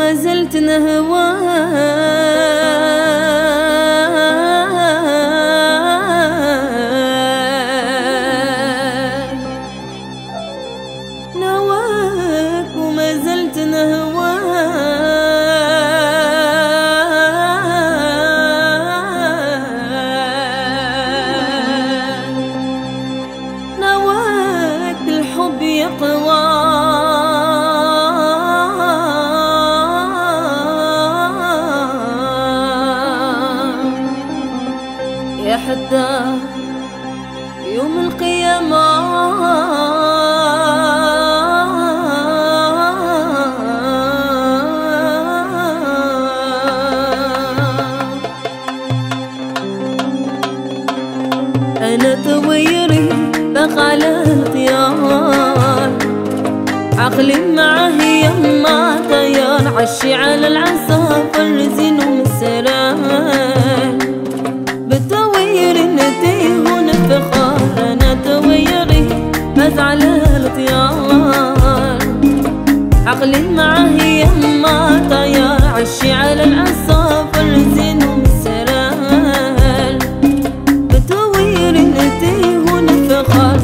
وما زلت نواك وما زلت نواك الحب يقوى يا حتى يوم القيامة أنا تويري بقى على الطيار، عقلي معاه يما طيار، عشي على العصافر زين ومسران، بالتوير نتيه ونفخار. أنا تويري بس على الطيار، عقلي معاه يما طيار، عشي على العصافر زين ومسران، بالتوير نتيه ونفخار.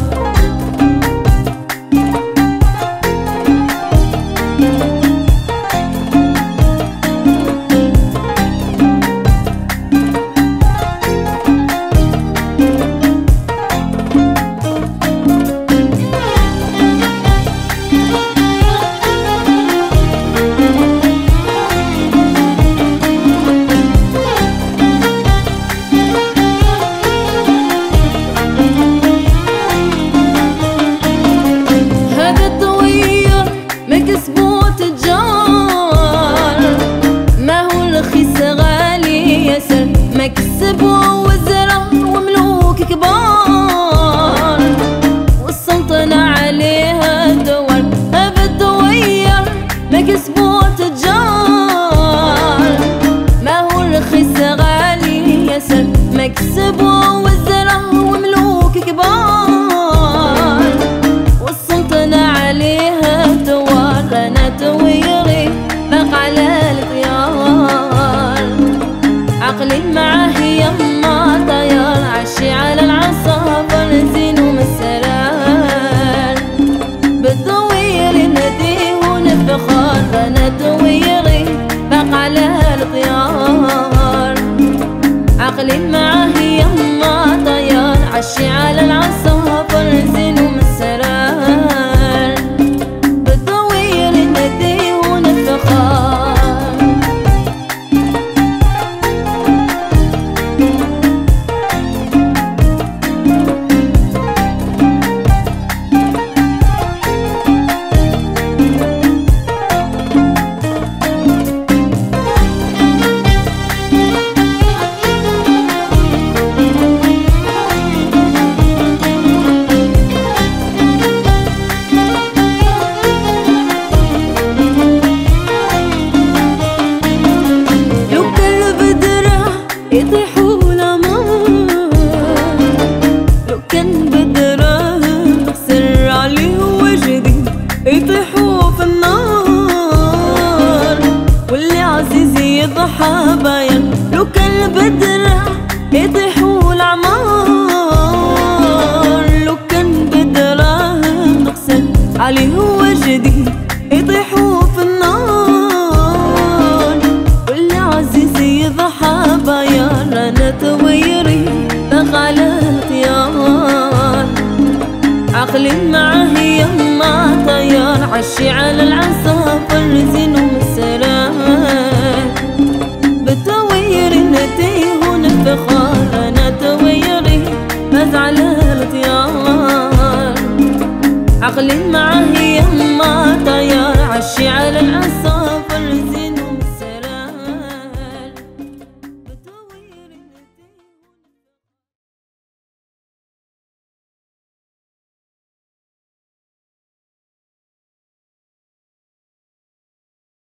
مكسب ووزراء وملوك كبار، والسلطنة عليها دول بالدوير، مكسب وتجار، ما هو رخيص غالي يسر، مكسب ووزراء وملوك كبار، والسلطنة عليها دوار. أنا تويري بقى على الخيار، عقلي معاه يما طيار، عشي على العصافر زين ومسران، بالدوير نديه ونفخار. أنا دويري بقى على الخيار، عقلي معاه يما طيار، عشي على العصافر زين ومسران، بالدوير نديه ونفخار. يطيحوا الأمان لو كان بدره، سر عليه وجدي يطيحوا في النار، واللي عزيز يضحى باين لو كان بدره، يطيحوا الأعمار لو كان بدره، نقصد عليه وجدي يطيحوا في النار، واللي عزيز يضحى باين. أنا تويري بقى على الطيار، عقلي معاه يما طيار، عشي على العصافر زين ومسران، بالتوير نديه ونفخار. أنا تويري بس على الطيار، عقلي معاه يما